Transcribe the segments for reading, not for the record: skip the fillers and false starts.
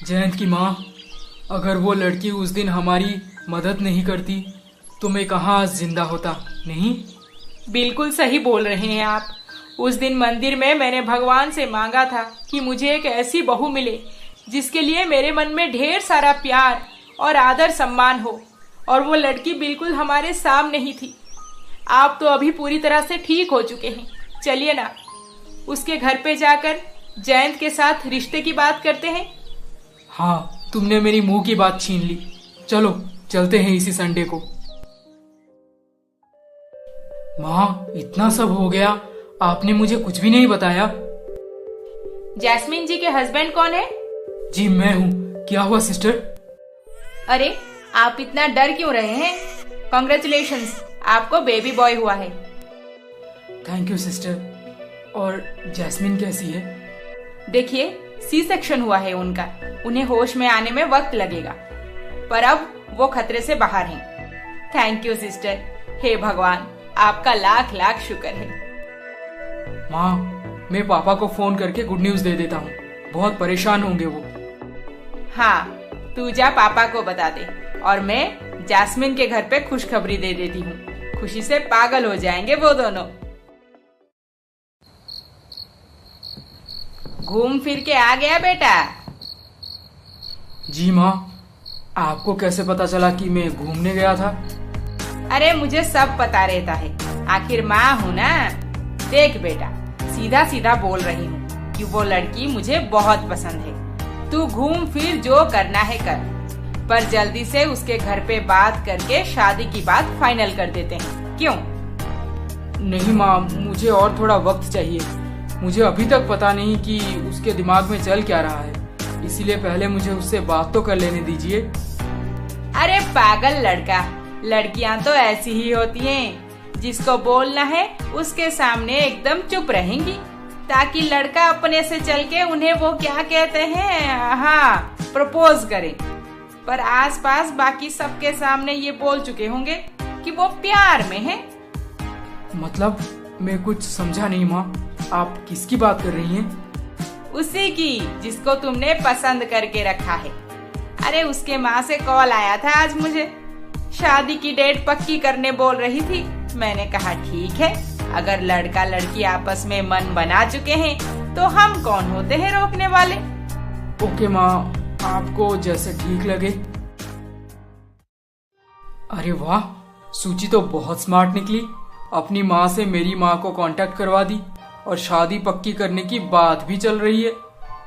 जयंत की माँ, अगर वो लड़की उस दिन हमारी मदद नहीं करती तो मैं कहाँ आज जिंदा होता। नहीं। बिल्कुल सही बोल रहे हैं आप। उस दिन मंदिर में मैंने भगवान से मांगा था कि मुझे एक ऐसी बहू मिले जिसके लिए मेरे मन में ढेर सारा प्यार और आदर सम्मान हो, और वो लड़की बिल्कुल हमारे सामने ही थी। आप तो अभी पूरी तरह से ठीक हो चुके हैं। चलिए ना, उसके घर पे जाकर जयंत के साथ रिश्ते की बात करते हैं। हाँ, तुमने मेरी मुंह की बात छीन ली। चलो चलते हैं इसी संडे को। माँ, इतना सब हो गया, आपने मुझे कुछ भी नहीं बताया। जैस्मिन जी के हस्बैंड कौन है? जी मैं हूँ। क्या हुआ सिस्टर? अरे, आप इतना डर क्यों रहे हैं? कॉन्ग्रेचुलेशंस, आपको बेबी बॉय हुआ है। Thank you sister. और जैस्मिन कैसी है? देखिए, सी सेक्शन हुआ है उनका। उन्हें होश में आने में वक्त लगेगा, पर अब वो खतरे से बाहर हैं। Thank you sister. हे भगवान, आपका लाख लाख शुक्र है। माँ, मैं पापा को फोन करके गुड न्यूज दे देता हूँ। बहुत परेशान होंगे वो। हाँ, तू जा पापा को बता दे, और मैं जैस्मिन के घर पे खुशखबरी दे देती हूँ। खुशी से पागल हो जाएंगे वो दोनों। घूम फिर के आ गया बेटा? जी माँ, आपको कैसे पता चला कि मैं घूमने गया था? अरे, मुझे सब पता रहता है, आखिर माँ हूँ ना। देख बेटा, सीधा सीधा बोल रही हूँ कि वो लड़की मुझे बहुत पसंद है। तू घूम फिर जो करना है कर, पर जल्दी से उसके घर पे बात करके शादी की बात फाइनल कर देते हैं। क्यों? नहीं माँ, मुझे और थोड़ा वक्त चाहिए। मुझे अभी तक पता नहीं कि उसके दिमाग में चल क्या रहा है, इसीलिए पहले मुझे उससे बात तो कर लेने दीजिए। अरे पागल लड़का, लड़कियां तो ऐसी ही होती हैं। जिसको बोलना है उसके सामने एकदम चुप रहेंगी, ताकि लड़का अपने से चल के उन्हें वो क्या कहते हैं, हाँ, प्रपोज करे। पर आसपास बाकी सबके सामने ये बोल चुके होंगे कि वो प्यार में है। मतलब मैं कुछ समझा नहीं माँ, आप किसकी बात कर रही हैं? उसी की जिसको तुमने पसंद करके रखा है। अरे, उसके माँ से कॉल आया था आज मुझे। शादी की डेट पक्की करने बोल रही थी। मैंने कहा ठीक है, अगर लड़का लड़की आपस में मन बना चुके हैं तो हम कौन होते हैं रोकने वाले। ओके माँ, आपको जैसे ठीक लगे। अरे वाह, सूची तो बहुत स्मार्ट निकली। अपनी माँ से मेरी माँ को कांटेक्ट करवा दी और शादी पक्की करने की बात भी चल रही है,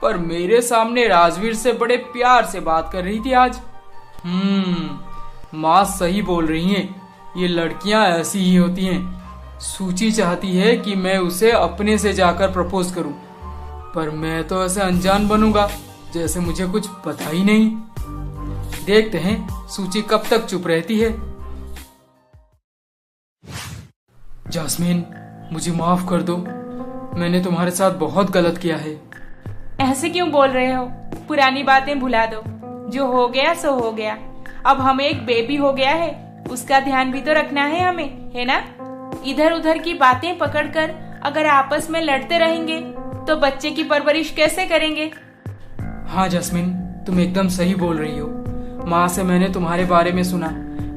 पर मेरे सामने राजवीर से बड़े प्यार से बात कर रही थी आज। माँ सही बोल रही हैं, ये लड़कियां ऐसी ही होती हैं। सूची चाहती है कि मैं उसे अपने से जाकर प्रपोज करूं, पर मैं तो ऐसे अनजान बनूंगा जैसे मुझे कुछ पता ही नहीं। देखते हैं सूची कब तक चुप रहती है। जैस्मिन, मुझे माफ कर दो, मैंने तुम्हारे साथ बहुत गलत किया है। ऐसे क्यों बोल रहे हो? पुरानी बातें भुला दो। जो हो गया सो हो गया। अब हमें एक बेबी हो गया है, उसका ध्यान भी तो रखना है हमें, है ना? इधर उधर की बातें पकड़कर अगर आपस में लड़ते रहेंगे तो बच्चे की परवरिश कैसे करेंगे? हाँ जैस्मिन, तुम एकदम सही बोल रही हो। माँ से मैंने तुम्हारे बारे में सुना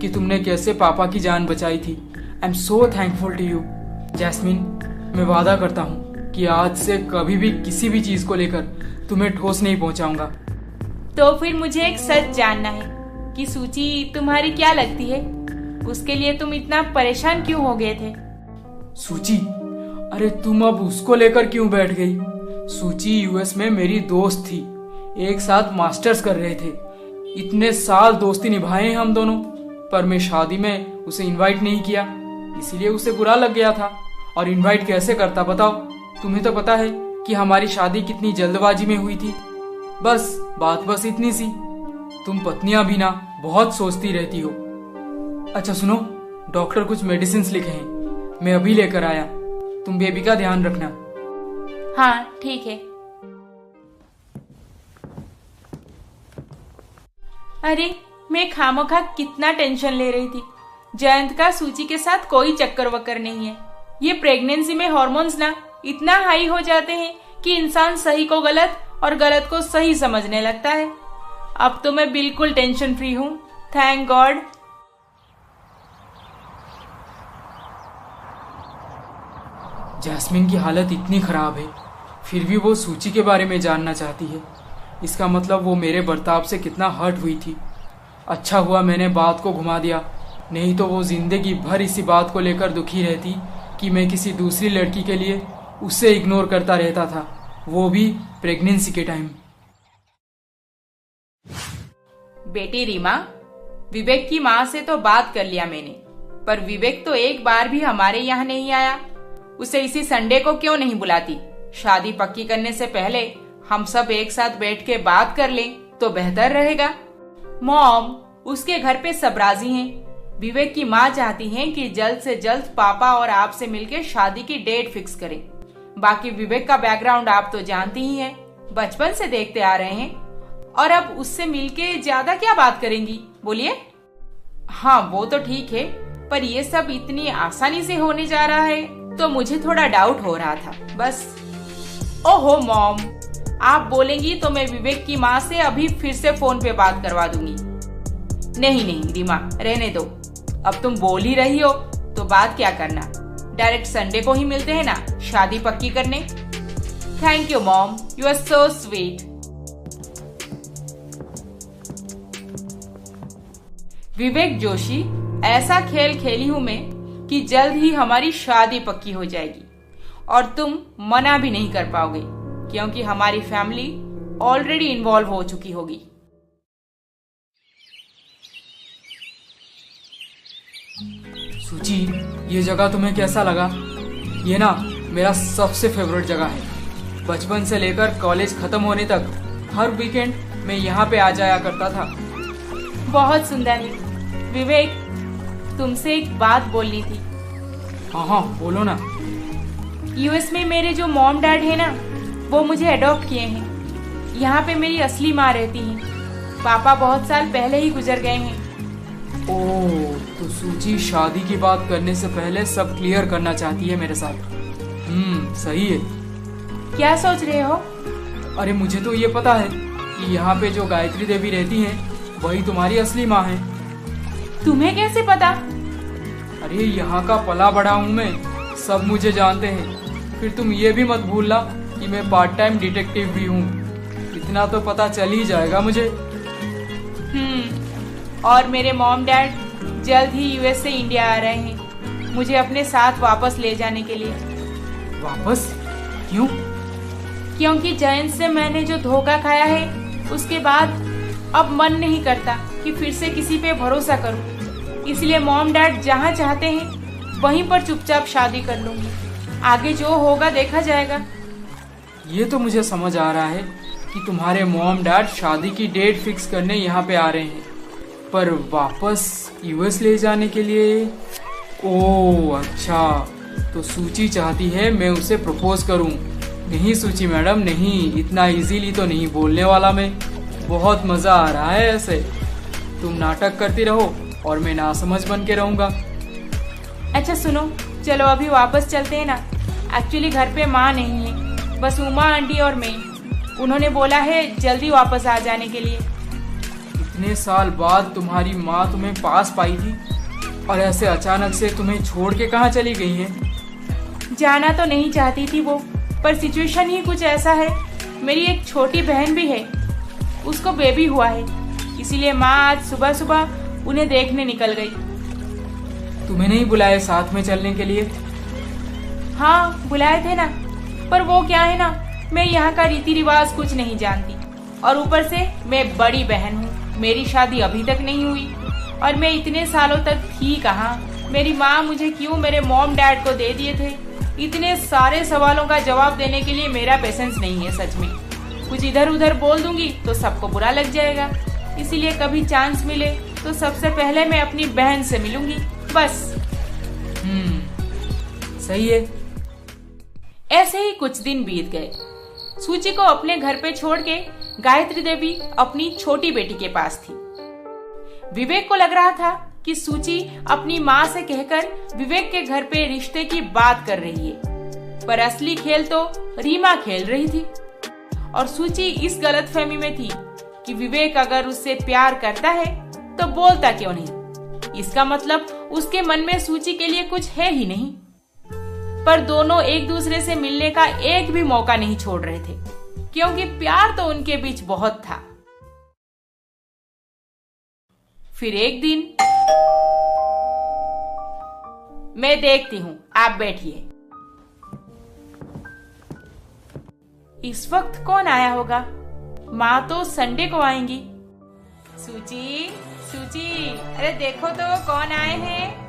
कि तुमने कैसे पापा की जान बचाई थी। I am so thankful to you. Jasmine, मैं वादा करता हूँ कि आज से कभी भी किसी भी चीज को लेकर तुम्हें ठोस नहीं पहुँचाऊंगा। तो फिर मुझे एक सच जानना है कि सूची तुम्हारी क्या लगती है? उसके लिए तुम इतना परेशान क्यों हो गए थे? सूची? अरे तुम अब उसको लेकर क्यों बैठ गई? सूची यूएस में मेरी दोस्त थी, एक साथ मास्टर्स कर रहे थे। इतने साल दोस्ती निभाए हम दोनों, पर मैं शादी में उसे इनवाइट नहीं किया, इसीलिए उसे बुरा लग गया था। और इनवाइट कैसे करता बताओ? तुम्हें तो पता है कि हमारी शादी कितनी जल्दबाजी में हुई थी। बात बस इतनी सी। तुम पत्नियां भी ना बहुत सोचती रहती हो। अच्छा सुनो, डॉक्टर कुछ मेडिसिन लिखे हैं, मैं अभी लेकर आया। तुम बेबी का ध्यान रखना। हाँ ठीक है। अरे, मैं खामोखा कितना टेंशन ले रही थी। जयंत का सूची के साथ कोई चक्कर वक्कर नहीं है। ये प्रेगनेंसी में हार्मोन्स ना इतना हाई हो जाते हैं कि इंसान सही को गलत और गलत को सही समझने लगता है। अब तो मैं बिल्कुल टेंशन फ्री हूँ, थैंक गॉड। जैस्मिन की हालत इतनी खराब है, फिर भी वो सूची के बारे में जानना चाहती है। इसका मतलब वो मेरे बर्ताव से कितना हर्ट हुई थी। अच्छा हुआ मैंने बात को घुमा दिया, नहीं तो वो जिंदगी भर इसी बात को लेकर दुखी रहती कि मैं किसी दूसरी लड़की के लिए उससे इग्नोर करता रहता था, वो भी प्रेगनेंसी के टाइम। बेटी रीमा, विवेक की माँ से तो बात कर लिया मैंने, पर विवेक तो एक बार भी हमारे यहाँ नहीं आया। उसे इसी संडे को क्यों नहीं बुलाती? शादी पक्की करने से पहले हम सब एक साथ बैठ के बात कर लें तो बेहतर रहेगा। मॉम, उसके घर पे सब राजी हैं। विवेक की माँ चाहती हैं कि जल्द से जल्द पापा और आप से मिलकर शादी की डेट फिक्स करें। बाकी विवेक का बैकग्राउंड आप तो जानती ही हैं, बचपन से देखते आ रहे हैं, और अब उससे मिलके ज्यादा क्या बात करेंगी, बोलिए। हाँ वो तो ठीक है, पर ये सब इतनी आसानी से होने जा रहा है तो मुझे थोड़ा डाउट हो रहा था बस। ओहो मॉम, आप बोलेंगी तो मैं विवेक की माँ से अभी फिर से फोन पे बात करवा दूंगी। नहीं नहीं रीमा, रहने दो, अब तुम बोल ही रही हो तो बात क्या करना, डायरेक्ट संडे को ही मिलते हैं ना शादी पक्की करने। Thank you mom, you are so sweet. Vivek Joshi, ऐसा खेल खेली हूं मैं कि जल्द ही हमारी शादी पक्की हो जाएगी और तुम मना भी नहीं कर पाओगे, क्योंकि हमारी फैमिली ऑलरेडी इन्वॉल्व हो चुकी होगी। सूची, ये जगह तुम्हें कैसा लगा? ये ना मेरा सबसे फेवरेट जगह है। बचपन से लेकर कॉलेज खत्म होने तक हर वीकेंड मैं यहाँ पे आ जाया करता था। बहुत सुंदर है। विवेक, तुमसे एक बात बोलनी थी। हाँ हाँ बोलो ना। यूएस में मेरे जो मॉम डैड है ना, वो मुझे अडॉप्ट किए हैं। यहाँ पे मेरी असली माँ रहती है। पापा बहुत साल पहले ही गुजर गए हैं। ओह, तो सूची शादी की बात करने से पहले सब क्लियर करना चाहती है मेरे साथ। सही है। क्या सोच रहे हो? अरे मुझे तो ये पता है कि यहाँ पे जो गायत्री देवी रहती हैं, वही तुम्हारी असली माँ है। तुम्हें कैसे पता? अरे यहाँ का पला बड़ा हूँ मैं, सब मुझे जानते हैं। फिर तुम ये भी मत भूलना कि मैं पार्ट टाइम डिटेक्टिव भी हूँ, इतना तो पता चल ही जाएगा मुझे। और मेरे मॉम डैड जल्द ही यूएस से इंडिया आ रहे हैं मुझे अपने साथ वापस ले जाने के लिए। वापस? क्यों? क्योंकि जयंत से मैंने जो धोखा खाया है, उसके बाद अब मन नहीं करता कि फिर से किसी पे भरोसा करूं। इसलिए मॉम डैड जहाँ चाहते हैं वहीं पर चुपचाप शादी कर लूंगी। आगे जो होगा देखा जाएगा। ये तो मुझे समझ आ रहा है कि तुम्हारे मॉम डैड शादी की डेट फिक्स करने यहाँ पे आ रहे हैं, पर वापस यूएस ले जाने के लिए। ओह अच्छा, तो सूची चाहती है मैं उसे प्रपोज करूं। नहीं सूची मैडम, नहीं, इतना इजीली तो नहीं बोलने वाला मैं। बहुत मजा आ रहा है ऐसे। तुम नाटक करती रहो और मैं नासमझ बन के रहूंगा। अच्छा सुनो, चलो अभी वापस चलते हैं ना। एक्चुअली घर पे माँ नहीं है, बस उमा आंटी और मैं। उन्होंने बोला है जल्दी वापस आ जाने के लिए। इतने साल बाद तुम्हारी माँ तुम्हें पास पाई थी और ऐसे अचानक से तुम्हें छोड़ के कहाँ चली गई है? जाना तो नहीं चाहती थी वो, पर सिचुएशन ही कुछ ऐसा है। मेरी एक छोटी बहन भी है, उसको बेबी हुआ है, इसीलिए माँ आज सुबह सुबह उन्हें देखने निकल गई। तुम्हें नहीं बुलाए साथ में चलने के लिए? हाँ बुलाए थे ना, पर वो क्या है ना, मैं यहाँ का रीति रिवाज कुछ नहीं जानती, और ऊपर से मैं बड़ी बहन हूँ। मेरी शादी अभी तक नहीं हुई और मैं इतने सालों तक थी कहाँ। मेरी माँ मुझे क्यों मेरे मॉम डैड को दे दिए थे? इतने सारे सवालों का जवाब देने के लिए मेरा पेशेंस नहीं है सच में। कुछ इधर उधर बोल दूंगी तो सबको बुरा लग जाएगा, इसीलिए कभी चांस मिले तो सबसे पहले मैं अपनी बहन से मिलूंगी बस। सही है। ऐसे ही कुछ दिन बीत गए। सूची को अपने घर पे छोड़ के गायत्री देवी अपनी छोटी बेटी के पास थी। विवेक को लग रहा था कि सूची अपनी माँ से कहकर विवेक के घर पे रिश्ते की बात कर रही है, पर असली खेल तो रीमा खेल रही थी। और सूची इस गलतफहमी में थी कि विवेक अगर उससे प्यार करता है तो बोलता क्यों नहीं। इसका मतलब उसके मन में सूची के लिए कुछ है ही नहीं। पर दोनों एक दूसरे से मिलने का एक भी मौका नहीं छोड़ रहे थे, क्योंकि प्यार तो उनके बीच बहुत था। फिर एक दिन, मैं देखती हूँ, आप बैठिए। इस वक्त कौन आया होगा? माँ तो संडे को आएंगी। सूची, सूची, अरे देखो तो कौन आए हैं।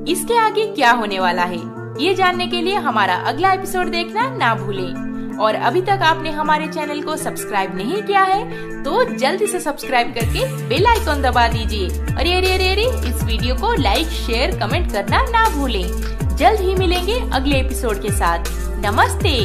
इसके आगे क्या होने वाला है, ये जानने के लिए हमारा अगला एपिसोड देखना ना भूलें। और अभी तक आपने हमारे चैनल को सब्सक्राइब नहीं किया है तो जल्दी से सब्सक्राइब करके बेल आइकॉन दबा दीजिए। अरे अरे अरे अरे, इस वीडियो को लाइक, शेयर, कमेंट करना ना भूलें। जल्द ही मिलेंगे अगले एपिसोड के साथ। नमस्ते।